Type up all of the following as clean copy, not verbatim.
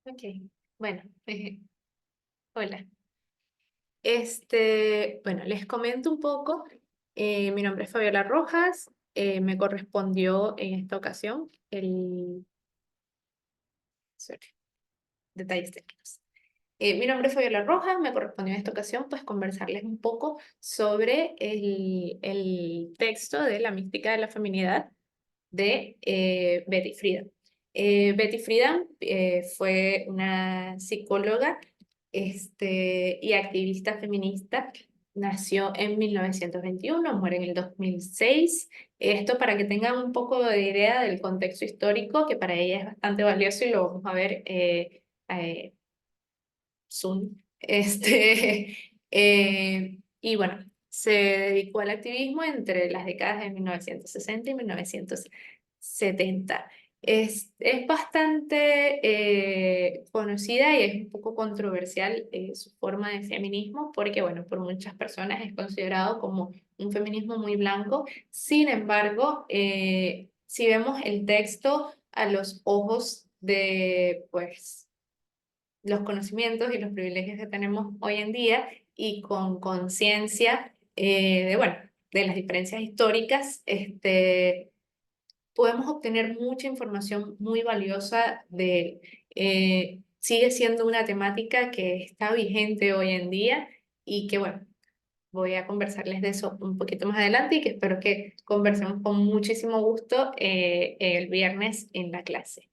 Ok, bueno, hola. Bueno, les comento un poco. Mi nombre es Fabiola Rojas. Me correspondió en esta ocasión sorry, detalles técnicos. Mi nombre es Fabiola Rojas. Me correspondió en esta ocasión, pues, conversarles un poco sobre el texto de La mística de la feminidad de Betty Friedan. Betty Friedan fue una psicóloga y activista feminista. Nació en 1921, muere en el 2006. Esto para que tengan un poco de idea del contexto histórico, que para ella es bastante valioso y lo vamos a ver soon. Y bueno, se dedicó al activismo entre las décadas de 1960 y 1970. Es bastante conocida y es un poco controversial su forma de feminismo porque, bueno, por muchas personas es considerado como un feminismo muy blanco. Sin embargo, si vemos el texto a los ojos de, pues, los conocimientos y los privilegios que tenemos hoy en día y con conciencia bueno, de las diferencias históricas, podemos obtener mucha información muy valiosa de sigue siendo una temática que está vigente hoy en día y que, bueno, voy a conversarles de eso un poquito más adelante y que espero que conversemos con muchísimo gusto el viernes en la clase.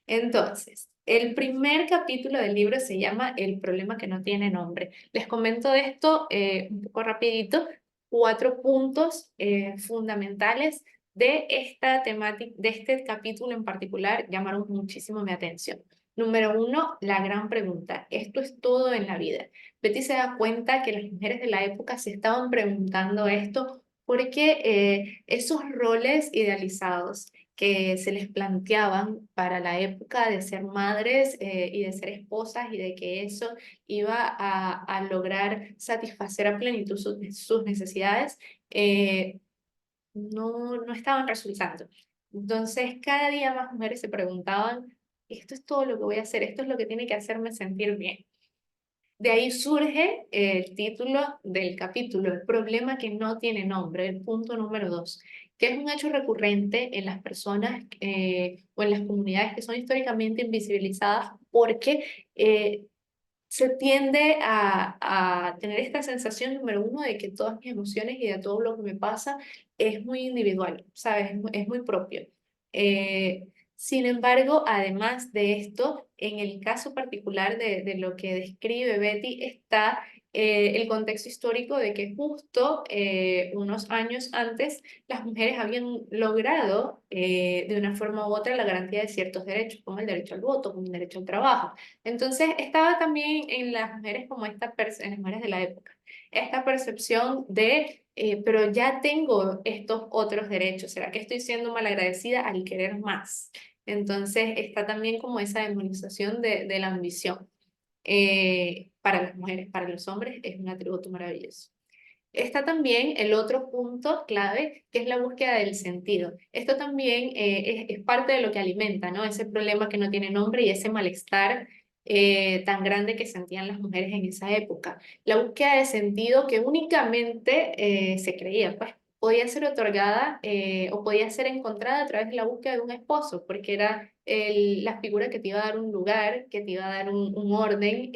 Entonces, el primer capítulo del libro se llama El problema que no tiene nombre. Les comento de esto un poco rapidito, cuatro puntos fundamentales de esta temática, de este capítulo en particular, llamaron muchísimo mi atención. Número uno, la gran pregunta. ¿Esto es todo en la vida? Betty se da cuenta que las mujeres de la época se estaban preguntando esto porque esos roles idealizados que se les planteaban para la época de ser madres y de ser esposas y de que eso iba a lograr satisfacer a plenitud sus necesidades, eh, no estaban resultando. Entonces, cada día más mujeres se preguntaban, esto es todo lo que voy a hacer, esto es lo que tiene que hacerme sentir bien. De ahí surge el título del capítulo, el problema que no tiene nombre, el punto número dos, que es un hecho recurrente en las personas o en las comunidades que son históricamente invisibilizadas porque se tiende a tener esta sensación número uno de que todas mis emociones y de todo lo que me pasa es muy individual, ¿sabes? Es muy propio. Sin embargo, además de esto, en el caso particular de lo que describe Betty, está el contexto histórico de que justo unos años antes las mujeres habían logrado de una forma u otra la garantía de ciertos derechos, como el derecho al voto, como el derecho al trabajo. Entonces estaba también en las mujeres como en las mujeres de la época, esta percepción de, pero ya tengo estos otros derechos, ¿será que estoy siendo malagradecida al querer más? Entonces está también como esa demonización de la ambición. Para las mujeres, para los hombres es un atributo maravilloso. Está también el otro punto clave, que es la búsqueda del sentido. Esto también es parte de lo que alimenta, ¿no? Ese problema que no tiene nombre y ese malestar tan grande que sentían las mujeres en esa época. La búsqueda de sentido que únicamente se creía, pues, podía ser otorgada o podía ser encontrada a través de la búsqueda de un esposo, porque era la figura que te iba a dar un lugar, que te iba a dar un orden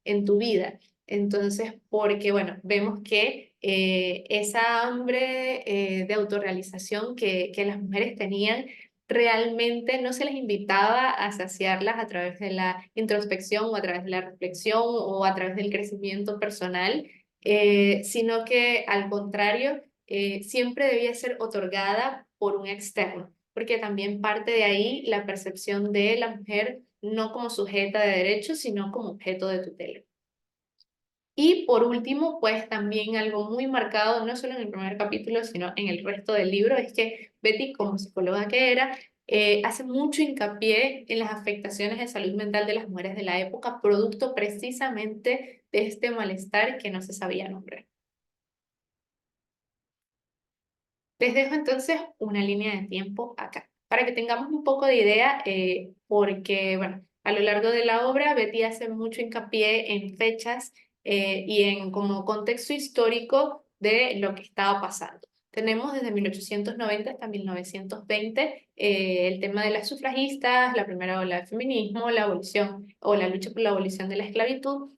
en tu vida. Entonces, porque bueno, vemos que esa hambre de autorrealización que las mujeres tenían realmente no se les invitaba a saciarlas a través de la introspección o a través de la reflexión o a través del crecimiento personal, sino que al contrario, siempre debía ser otorgada por un externo, porque también parte de ahí la percepción de la mujer no como sujeta de derechos, sino como objeto de tutela. Y por último, pues también algo muy marcado, no solo en el primer capítulo, sino en el resto del libro, es que Betty, como psicóloga que era, hace mucho hincapié en las afectaciones de salud mental de las mujeres de la época, producto precisamente de este malestar que no se sabía nombrar. Les dejo entonces una línea de tiempo acá, para que tengamos un poco de idea, porque, bueno, A lo largo de la obra, Betty hace mucho hincapié en fechas y en como contexto histórico de lo que estaba pasando. Tenemos desde 1890 hasta 1920 el tema de las sufragistas, la primera ola del feminismo, la abolición o la lucha por la abolición de la esclavitud.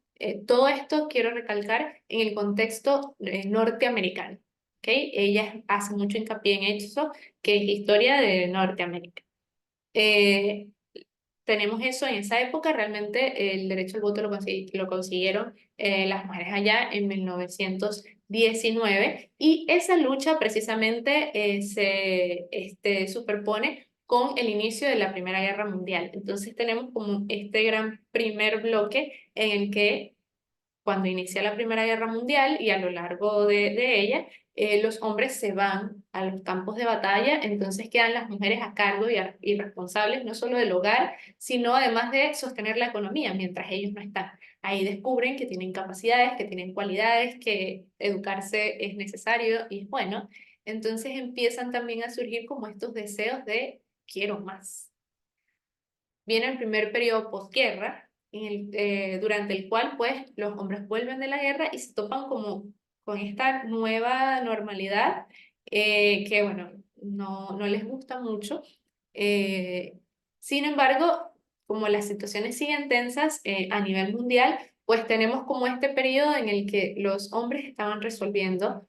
Todo esto quiero recalcar en el contexto norteamericano. ¿Okay? Ella hace mucho hincapié en eso, que es historia de Norteamérica. Eh, Tenemos eso en esa época, realmente el derecho al voto lo consiguieron las mujeres allá en 1919 y esa lucha precisamente se superpone con el inicio de la Primera Guerra Mundial. Entonces tenemos como este gran primer bloque en el que cuando inicia la Primera Guerra Mundial y a lo largo de ella, los hombres se van a los campos de batalla, entonces quedan las mujeres a cargo y responsables no solo del hogar, sino además de sostener la economía mientras ellos no están. Ahí descubren que tienen capacidades, que tienen cualidades, que educarse es necesario y es bueno. Entonces empiezan también a surgir como estos deseos de quiero más. Viene el primer periodo posguerra, durante el cual pues los hombres vuelven de la guerra y se topan como con esta nueva normalidad que bueno, no les gusta mucho. Eh, Sin embargo, como las situaciones siguen tensas a nivel mundial, pues tenemos como este periodo en el que los hombres estaban resolviendo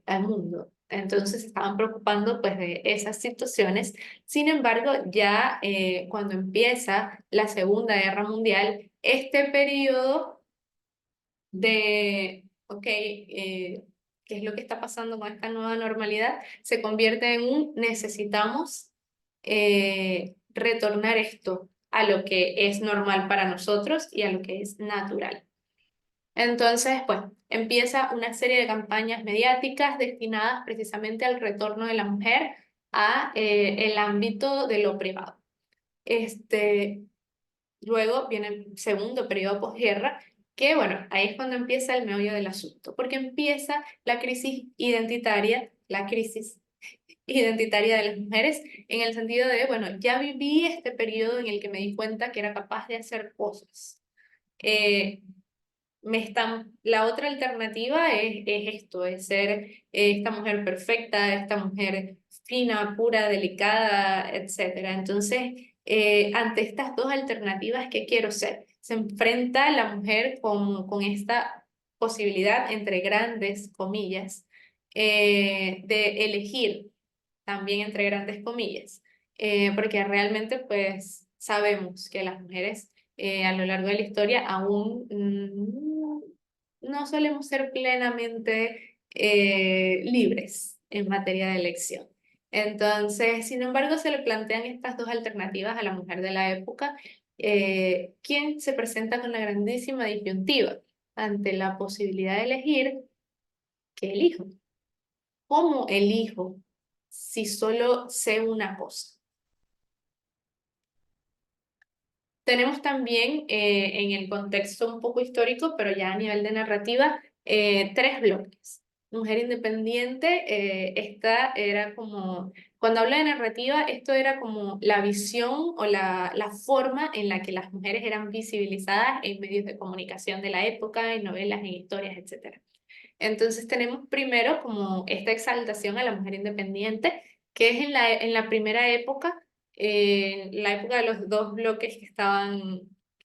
al mundo. Entonces se estaban preocupando pues de esas situaciones. Sin embargo, ya cuando empieza la Segunda Guerra Mundial, este periodo de, ok, ¿qué es lo que está pasando con esta nueva normalidad? Se convierte en un necesitamos retornar esto a lo que es normal para nosotros y a lo que es natural. Entonces, pues, empieza una serie de campañas mediáticas destinadas precisamente al retorno de la mujer a el ámbito de lo privado. Este, Luego viene el segundo periodo posguerra, que bueno, ahí es cuando empieza el meollo del asunto, porque empieza la crisis identitaria de las mujeres, en el sentido de, bueno, ya viví este periodo en el que me di cuenta que era capaz de hacer cosas. Eh, la otra alternativa es esto, es ser esta mujer perfecta, esta mujer fina, pura, delicada, etcétera. Entonces, ante estas dos alternativas, ¿qué quiero ser? Se enfrenta la mujer con esta posibilidad, entre grandes comillas, de elegir también entre grandes comillas, porque realmente pues sabemos que las mujeres a lo largo de la historia aún no solemos ser plenamente libres en materia de elección. Entonces, sin embargo, se le plantean estas dos alternativas a la mujer de la época, quien se presenta con la grandísima disyuntiva ante la posibilidad de elegir, ¿qué elijo? ¿Cómo elijo si solo sé una cosa? Tenemos también en el contexto un poco histórico, pero ya a nivel de narrativa, tres bloques. Mujer independiente, esta era como, cuando hablo de narrativa, esto era como la visión o la forma en la que las mujeres eran visibilizadas en medios de comunicación de la época, en novelas, en historias, etc. Entonces tenemos primero como esta exaltación a la mujer independiente, que es en la primera época, en la época de los dos bloques que están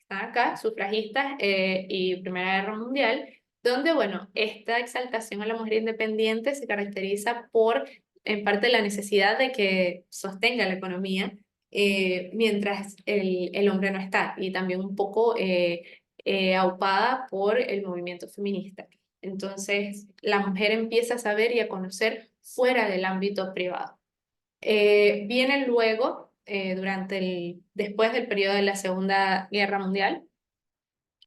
acá, sufragistas y Primera Guerra Mundial, donde, bueno, esta exaltación a la mujer independiente se caracteriza por, en parte, la necesidad de que sostenga la economía mientras el hombre no está, y también un poco aupada por el movimiento feminista. Entonces, la mujer empieza a saber y a conocer fuera del ámbito privado. Viene luego, después del periodo de la Segunda Guerra Mundial,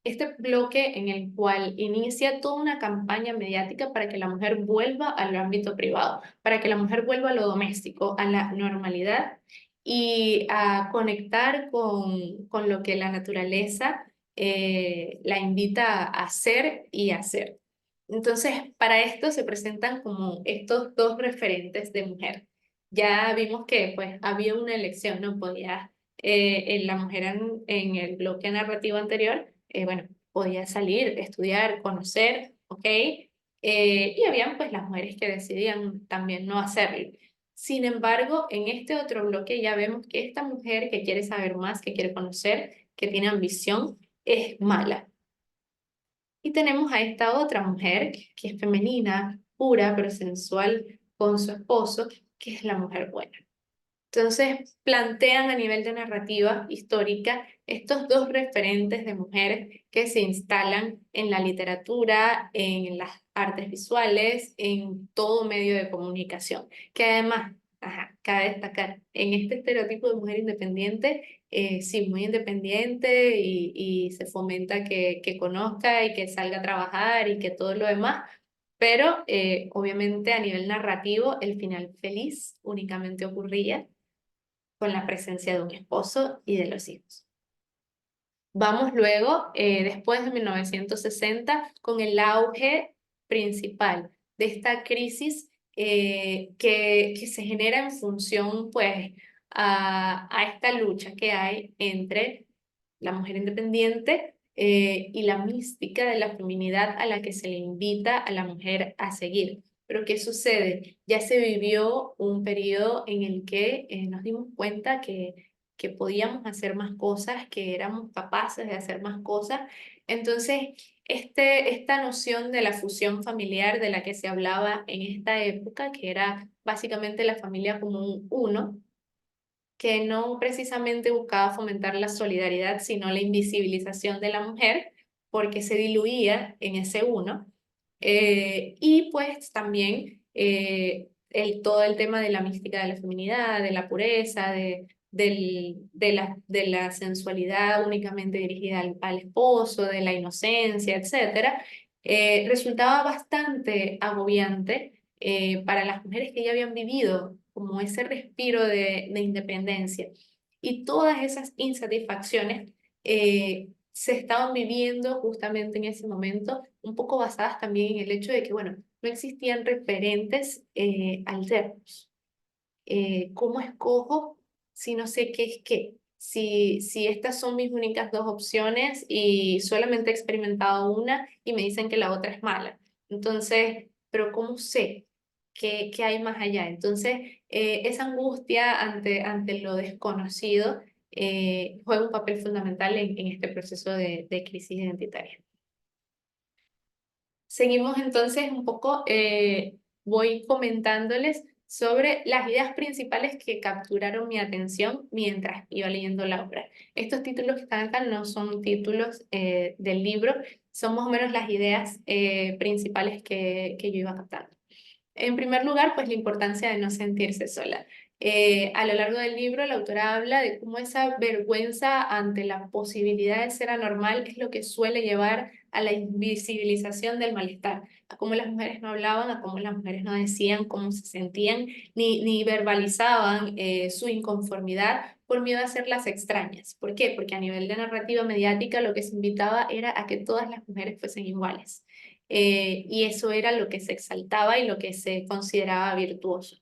este bloque en el cual inicia toda una campaña mediática para que la mujer vuelva al ámbito privado, para que la mujer vuelva a lo doméstico, a la normalidad y a conectar con lo que la naturaleza la invita a hacer y hacer. Entonces, para esto se presentan como estos dos referentes de mujer. Ya vimos que pues había una elección, no podía la mujer en el bloque narrativo anterior, bueno, podía salir, estudiar, conocer, ¿ok? Y habían pues las mujeres que decidían también no hacerlo. Sin embargo, en este otro bloque ya vemos que esta mujer que quiere saber más, que quiere conocer, que tiene ambición, es mala. Y tenemos a esta otra mujer que es femenina, pura, pero sensual con su esposo, que es la mujer buena. Entonces, plantean a nivel de narrativa histórica estos dos referentes de mujeres que se instalan en la literatura, en las artes visuales, en todo medio de comunicación, que además, cabe destacar, en este estereotipo de mujer independiente, sí, muy independiente y se fomenta que conozca y que salga a trabajar y que todo lo demás, pero obviamente a nivel narrativo el final feliz únicamente ocurría con la presencia de un esposo y de los hijos. Vamos luego, después de 1960, con el auge principal de esta crisis que se genera en función, pues, a esta lucha que hay entre la mujer independiente y la mística de la feminidad a la que se le invita a la mujer a seguir. Pero ¿qué sucede? Ya se vivió un periodo en el que nos dimos cuenta que podíamos hacer más cosas, que éramos capaces de hacer más cosas. Entonces, esta noción de la fusión familiar de la que se hablaba en esta época, que era básicamente la familia como un uno, que no precisamente buscaba fomentar la solidaridad, sino la invisibilización de la mujer, porque se diluía en ese uno. Y pues también todo el tema de la mística de la feminidad, de la pureza, de la sensualidad únicamente dirigida al esposo, de la inocencia, etcétera, resultaba bastante agobiante para las mujeres que ya habían vivido como ese respiro de independencia. Y todas esas insatisfacciones se estaban viviendo justamente en ese momento, un poco basadas también en el hecho de que, bueno, no existían referentes alternos. ¿Cómo escojo si no sé qué es qué? Si estas son mis únicas dos opciones y solamente he experimentado una y me dicen que la otra es mala. Entonces, pero ¿cómo sé qué hay más allá? Entonces, esa angustia ante lo desconocido juega un papel fundamental en este proceso de crisis identitaria. Seguimos entonces un poco, voy comentándoles sobre las ideas principales que capturaron mi atención mientras iba leyendo la obra. Estos títulos que están acá no son títulos del libro, son más o menos las ideas principales que yo iba captando. En primer lugar, pues la importancia de no sentirse sola. A lo largo del libro, la autora habla de cómo esa vergüenza ante la posibilidad de ser anormal es lo que suele llevar a la invisibilización del malestar, a cómo las mujeres no hablaban, a cómo las mujeres no decían cómo se sentían, ni verbalizaban su inconformidad por miedo a hacerlas extrañas. ¿Por qué? Porque a nivel de narrativa mediática lo que se invitaba era a que todas las mujeres fuesen iguales. Y eso era lo que se exaltaba y lo que se consideraba virtuoso.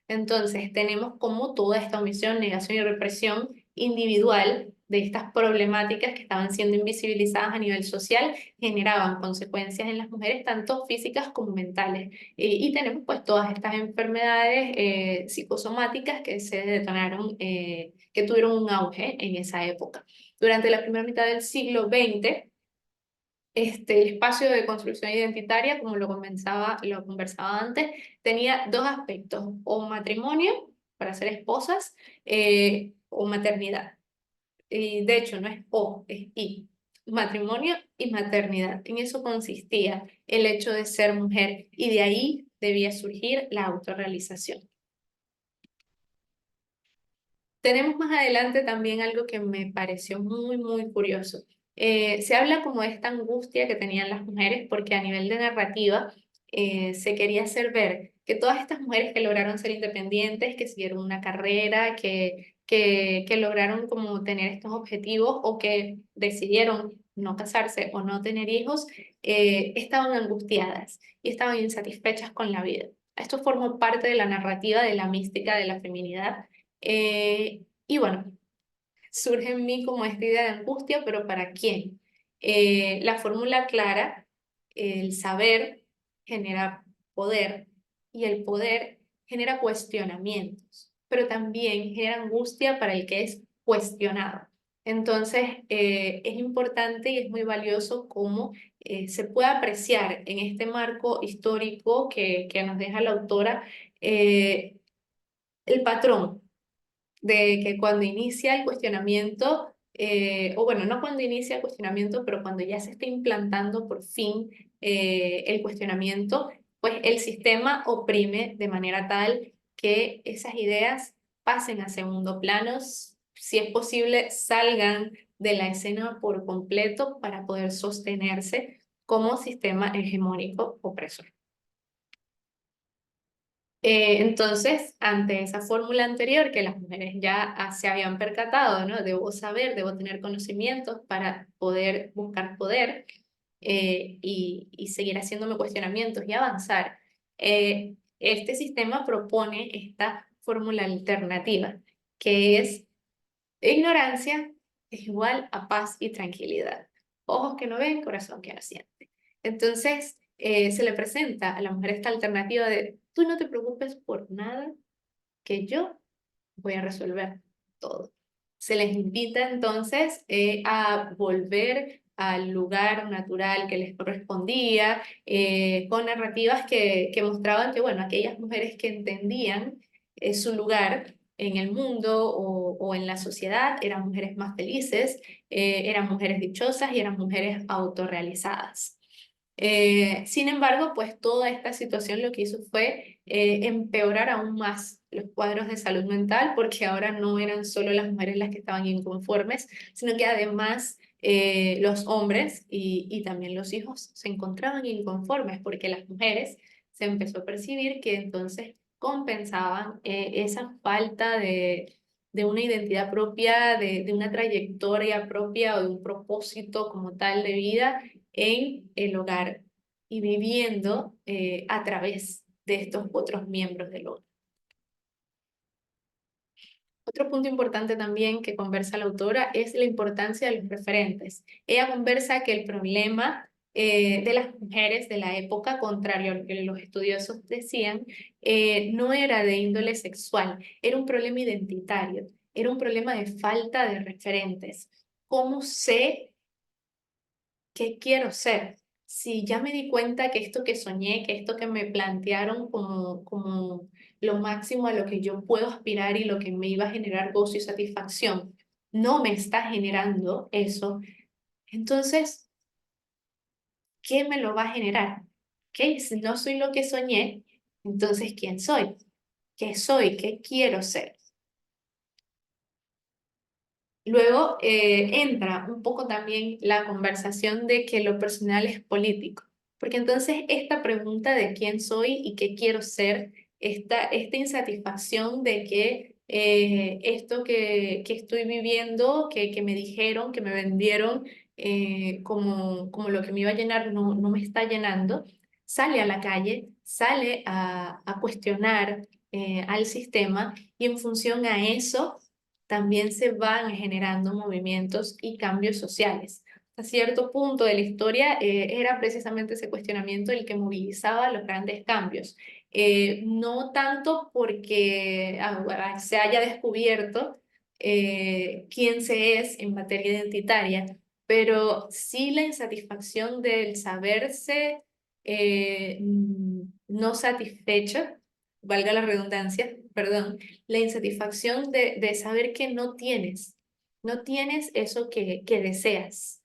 Entonces, tenemos como toda esta omisión, negación y represión individual de estas problemáticas que estaban siendo invisibilizadas a nivel social, generaban consecuencias en las mujeres, tanto físicas como mentales. Y tenemos pues todas estas enfermedades psicosomáticas que se detonaron, que tuvieron un auge en esa época. Durante la primera mitad del siglo XX, el espacio de construcción identitaria, como lo conversaba antes, tenía dos aspectos, o matrimonio, para ser esposas, o maternidad. Y de hecho, no es o, es y. Matrimonio y maternidad. En eso consistía el hecho de ser mujer y de ahí debía surgir la autorrealización. Tenemos más adelante también algo que me pareció muy curioso. Se habla como de esta angustia que tenían las mujeres porque a nivel de narrativa se quería hacer ver que todas estas mujeres que lograron ser independientes, que siguieron una carrera, que lograron como tener estos objetivos o que decidieron no casarse o no tener hijos, estaban angustiadas y estaban insatisfechas con la vida. Esto formó parte de la narrativa de la mística de la feminidad y bueno, surge en mí como esta idea de angustia, pero ¿para quién? La fórmula clara, el saber genera poder y el poder genera cuestionamientos, pero también genera angustia para el que es cuestionado. Entonces, es importante y es muy valioso cómo se puede apreciar en este marco histórico que nos deja la autora eh, el patrón de que cuando inicia el cuestionamiento, o bueno, no cuando inicia el cuestionamiento, pero cuando ya se está implantando por fin el cuestionamiento, pues el sistema oprime de manera tal que esas ideas pasen a segundo plano, si es posible, salgan de la escena por completo para poder sostenerse como sistema hegemónico opresor. Entonces, ante esa fórmula anterior que las mujeres ya se habían percatado, ¿no? Debo saber, debo tener conocimientos para poder buscar poder y seguir haciéndome cuestionamientos y avanzar. Este sistema propone esta fórmula alternativa, que es ignorancia es igual a paz y tranquilidad. Ojos que no ven, corazón que no siente. Entonces, se le presenta a la mujer esta alternativa de, tú no te preocupes por nada, que yo voy a resolver todo. Se les invita entonces a volver al lugar natural que les correspondía, con narrativas que mostraban que, bueno, aquellas mujeres que entendían su lugar en el mundo o en la sociedad eran mujeres más felices, eran mujeres dichosas y eran mujeres autorrealizadas. Sin embargo, pues toda esta situación lo que hizo fue empeorar aún más los cuadros de salud mental, porque ahora no eran solo las mujeres las que estaban inconformes, sino que además los hombres y también los hijos se encontraban inconformes, porque las mujeres se empezó a percibir que entonces compensaban esa falta de una identidad propia, de una trayectoria propia o de un propósito como tal de vida en el hogar y viviendo a través de estos otros miembros del hogar. Otro punto importante también que conversa la autora es la importancia de los referentes. Ella conversa que el problema de las mujeres de la época, contrario a lo que los estudiosos decían, no era de índole sexual, era un problema identitario, era un problema de falta de referentes. ¿Cómo sé qué quiero ser? Si ya me di cuenta que esto que soñé, que esto que me plantearon como lo máximo a lo que yo puedo aspirar y lo que me iba a generar gozo y satisfacción, no me está generando eso, entonces, ¿qué me lo va a generar? ¿Qué? Si no soy lo que soñé, entonces, ¿quién soy? ¿Qué soy? ¿Qué quiero ser? Luego entra un poco también la conversación de que lo personal es político, porque entonces esta pregunta de quién soy y qué quiero ser, esta insatisfacción de que esto que estoy viviendo, que me dijeron, que me vendieron como lo que me iba a llenar, no me está llenando, sale a la calle, sale a cuestionar al sistema y en función a eso también se van generando movimientos y cambios sociales. A cierto punto de la historia era precisamente ese cuestionamiento el que movilizaba los grandes cambios. No tanto porque se haya descubierto quién se es en materia identitaria, pero sí la insatisfacción del saberse no satisfecha, valga la redundancia, perdón, la insatisfacción de saber que no tienes eso que deseas.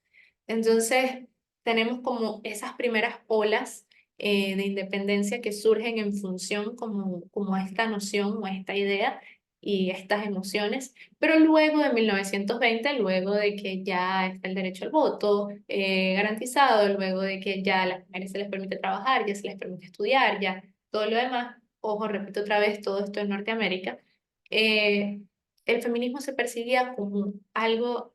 Entonces, tenemos como esas primeras olas de independencia que surgen en función como a esta noción o a esta idea y estas emociones, pero luego de 1920, luego de que ya está el derecho al voto garantizado, luego de que ya a las mujeres se les permite trabajar, ya se les permite estudiar, ya todo lo demás, ojo, repito otra vez, todo esto en Norteamérica, eh, el feminismo se percibía como algo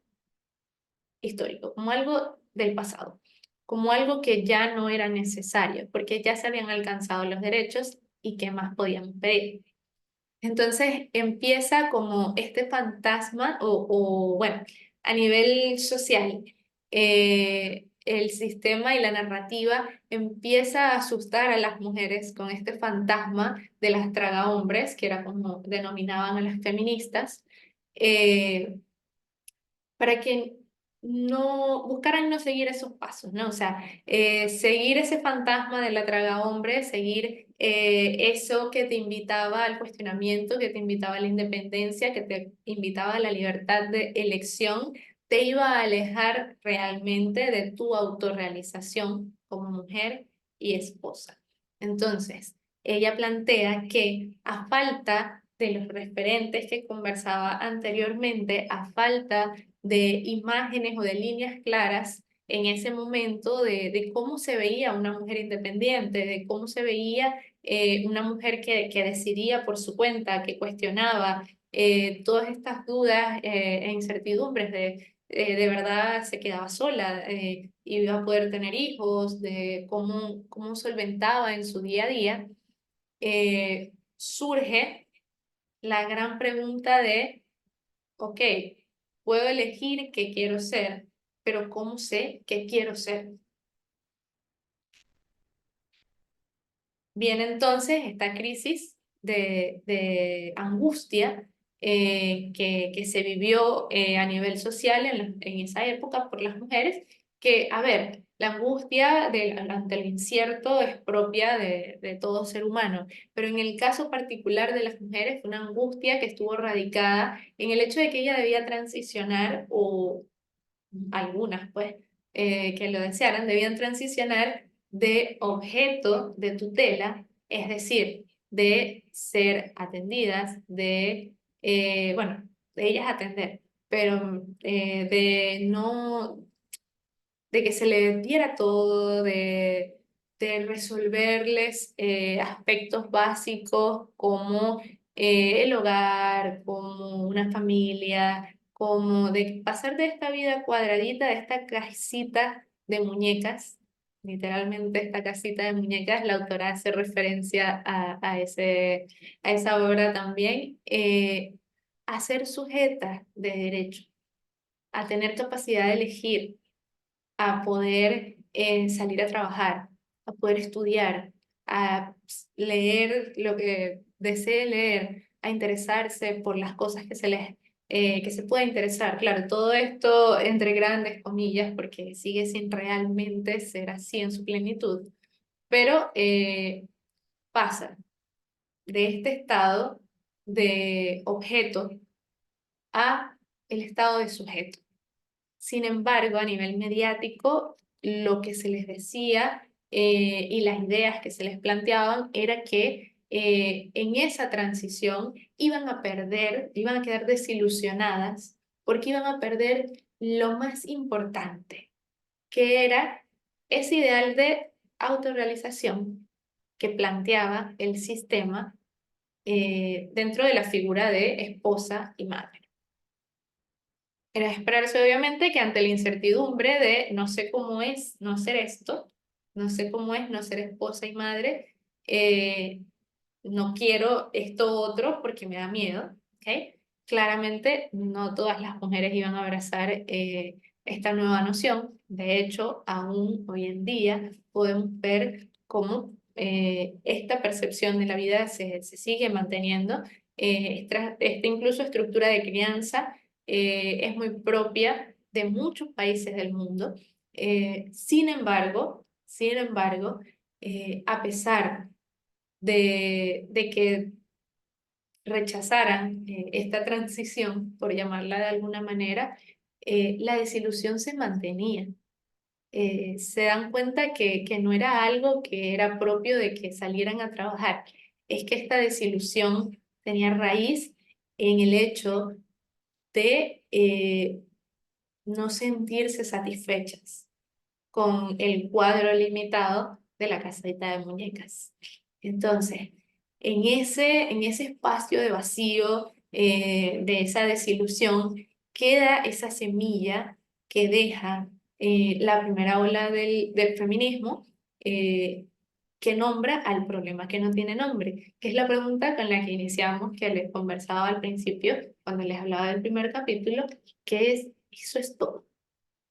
histórico, como algo del pasado, como algo que ya no era necesario, porque ya se habían alcanzado los derechos y qué más podían pedir. Entonces empieza como este fantasma bueno, a nivel social, el sistema y la narrativa empieza a asustar a las mujeres con este fantasma de las tragahombres, que era como denominaban a las feministas, eh, para que no buscaran no seguir esos pasos, ¿no? O sea, seguir ese fantasma de la traga hombre, seguir eso que te invitaba al cuestionamiento, que te invitaba a la independencia, que te invitaba a la libertad de elección, te iba a alejar realmente de tu autorrealización como mujer y esposa. Entonces, ella plantea que a falta de los referentes que conversaba anteriormente, a falta de imágenes o de líneas claras en ese momento de cómo se veía una mujer independiente, de cómo se veía una mujer que decidía por su cuenta, que cuestionaba todas estas dudas e incertidumbres de verdad se quedaba sola, iba a poder tener hijos, de cómo solventaba en su día a día, surge la gran pregunta de ok, puedo elegir qué quiero ser, pero ¿cómo sé qué quiero ser? Viene entonces esta crisis de angustia que se vivió a nivel social en esa época por las mujeres, que, a ver, la angustia ante el incierto es propia de todo ser humano, pero en el caso particular de las mujeres fue una angustia que estuvo radicada en el hecho de que ella debía transicionar o algunas pues, que lo desearan, debían transicionar de objeto de tutela, es decir, de ser atendidas, bueno, de ellas atender, pero de no, de que se les diera todo, de resolverles aspectos básicos como el hogar, como una familia, como de pasar de esta vida cuadradita, de esta casita de muñecas, literalmente esta casita de muñecas, la autora hace referencia a esa obra también, a ser sujeta de derecho, a tener capacidad de elegir, a poder salir a trabajar, a poder estudiar, a leer lo que desee leer, a interesarse por las cosas que se pueda interesar. Claro, todo esto entre grandes comillas, porque sigue sin realmente ser así en su plenitud, pero pasa de este estado de objeto a el estado de sujeto. Sin embargo, a nivel mediático, lo que se les decía y las ideas que se les planteaban era que en esa transición iban a perder, iban a quedar desilusionadas porque iban a perder lo más importante, que era ese ideal de autorrealización que planteaba el sistema dentro de la figura de esposa y madre. Era esperarse, obviamente, que ante la incertidumbre de no sé cómo es no ser esto, no sé cómo es no ser esposa y madre, no quiero esto otro porque me da miedo, ¿ok? Claramente, no todas las mujeres iban a abrazar esta nueva noción. De hecho, aún hoy en día podemos ver cómo esta percepción de la vida se sigue manteniendo. Esta incluso estructura de crianza es muy propia de muchos países del mundo. Sin embargo, a pesar de que rechazaran esta transición, por llamarla de alguna manera, la desilusión se mantenía. Se dan cuenta que no era algo que era propio de que salieran a trabajar, es que esta desilusión tenía raíz en el hecho de no sentirse satisfechas con el cuadro limitado de la casita de muñecas. Entonces, en ese espacio de vacío, de esa desilusión, queda esa semilla que deja la primera ola del feminismo, que nombra al problema que no tiene nombre, que es la pregunta con la que iniciamos, que les conversaba al principio, cuando les hablaba del primer capítulo, que es, eso es todo.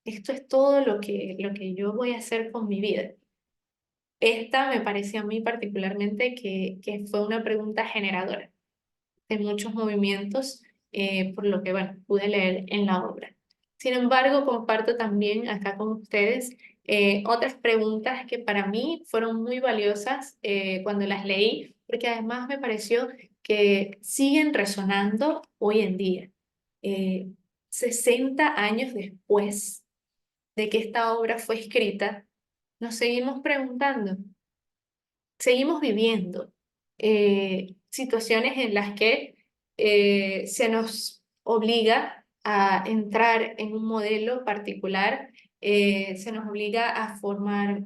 Esto es todo lo que yo voy a hacer con mi vida. Esta me pareció a mí particularmente que fue una pregunta generadora de muchos movimientos, por lo que, bueno, pude leer en la obra. Sin embargo, comparto también acá con ustedes otras preguntas que para mí fueron muy valiosas cuando las leí, porque además me pareció que siguen resonando hoy en día. Eh, 60 años después de que esta obra fue escrita, nos seguimos preguntando, seguimos viviendo situaciones en las que se nos obliga a entrar en un modelo particular, se nos obliga a formar,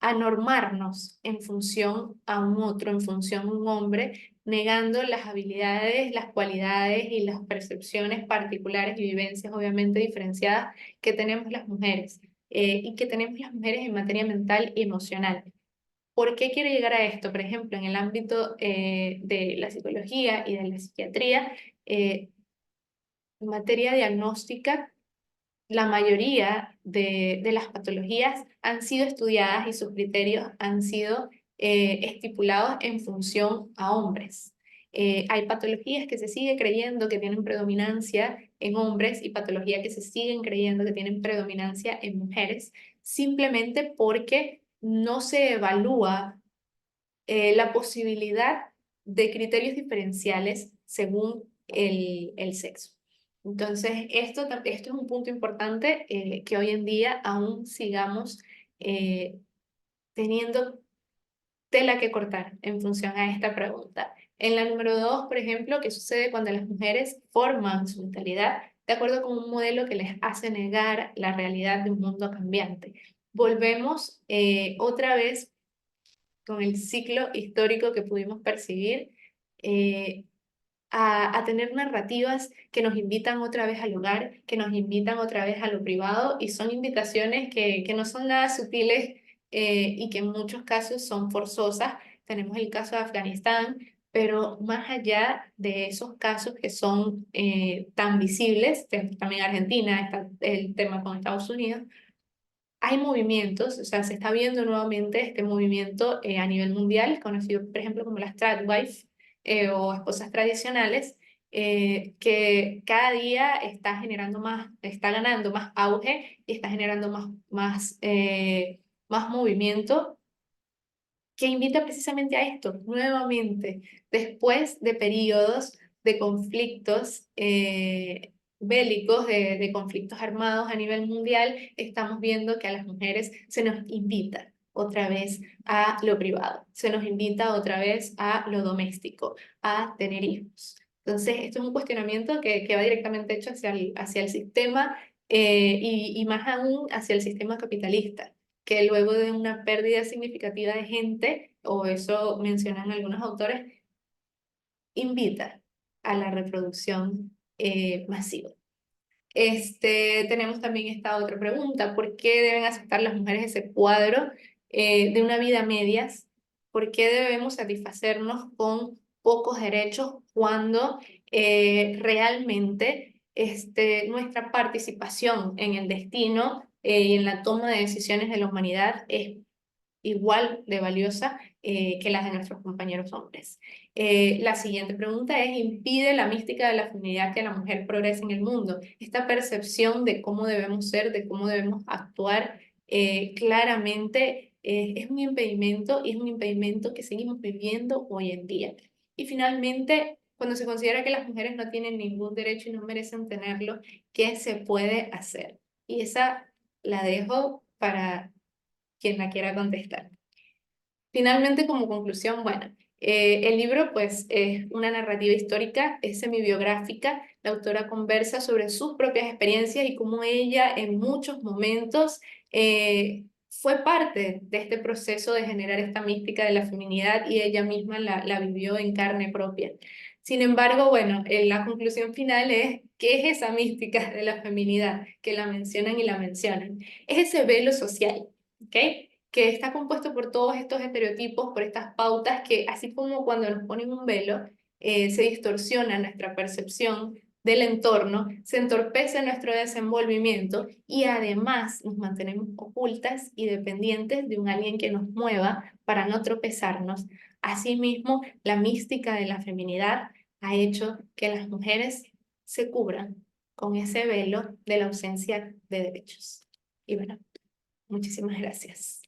a normarnos en función a un otro, en función a un hombre, negando las habilidades, las cualidades y las percepciones particulares y vivencias obviamente diferenciadas que tenemos las mujeres y que tenemos las mujeres en materia mental y emocional. ¿Por qué quiero llegar a esto? Por ejemplo, en el ámbito de la psicología y de la psiquiatría, en materia diagnóstica, la mayoría de las patologías han sido estudiadas y sus criterios han sido estipulados en función a hombres. Hay patologías que se sigue creyendo que tienen predominancia en hombres y patologías que se siguen creyendo que tienen predominancia en mujeres, simplemente porque no se evalúa la posibilidad de criterios diferenciales según el sexo. Entonces, esto es un punto importante que hoy en día aún sigamos eh, teniendo tela que cortar en función a esta pregunta. En la número dos, por ejemplo, ¿qué sucede cuando las mujeres forman su mentalidad de acuerdo con un modelo que les hace negar la realidad de un mundo cambiante? Volvemos otra vez con el ciclo histórico que pudimos percibir, eh, a tener narrativas que nos invitan otra vez al hogar, que nos invitan otra vez a lo privado y son invitaciones que no son nada sutiles y que en muchos casos son forzosas. Tenemos el caso de Afganistán, pero más allá de esos casos que son tan visibles, tenemos también Argentina, está el tema con Estados Unidos, hay movimientos, o sea, se está viendo nuevamente este movimiento a nivel mundial, conocido, por ejemplo, como las tradwives o esposas tradicionales, que cada día está generando más, está ganando más auge y está generando más movimiento que invita precisamente a esto, nuevamente, después de periodos de conflictos bélicos, de conflictos armados a nivel mundial, estamos viendo que a las mujeres se nos invita otra vez a lo privado, se nos invita otra vez a lo doméstico, a tener hijos. Entonces, esto es un cuestionamiento que va directamente hecho hacia el sistema y más aún hacia el sistema capitalista que luego de una pérdida significativa de gente, o eso mencionan algunos autores, invita a la reproducción masiva. Tenemos también esta otra pregunta, ¿por qué deben aceptar las mujeres ese cuadro de una vida a medias? ¿Por qué debemos satisfacernos con pocos derechos cuando realmente nuestra participación en el destino y en la toma de decisiones de la humanidad es igual de valiosa que las de nuestros compañeros hombres? La siguiente pregunta es, ¿impide la mística de la feminidad que la mujer progrese en el mundo? Esta percepción de cómo debemos ser, de cómo debemos actuar, claramente es un impedimento y es un impedimento que seguimos viviendo hoy en día. Y finalmente, cuando se considera que las mujeres no tienen ningún derecho y no merecen tenerlo, ¿qué se puede hacer? Y esa la dejo para quien la quiera contestar. Finalmente, como conclusión, bueno, el libro pues es una narrativa histórica, es semibiográfica, la autora conversa sobre sus propias experiencias y cómo ella en muchos momentos fue parte de este proceso de generar esta mística de la feminidad y ella misma la vivió en carne propia. Sin embargo, bueno, la conclusión final es, ¿qué es esa mística de la feminidad? Que la mencionan y la mencionan. Es ese velo social, ¿ok? que está compuesto por todos estos estereotipos, por estas pautas que, así como cuando nos ponen un velo, se distorsiona nuestra percepción del entorno, se entorpece nuestro desenvolvimiento y además nos mantenemos ocultas y dependientes de un alguien que nos mueva para no tropezarnos. Asimismo, la mística de la feminidad ha hecho que las mujeres se cubran con ese velo de la ausencia de derechos. Y bueno, muchísimas gracias.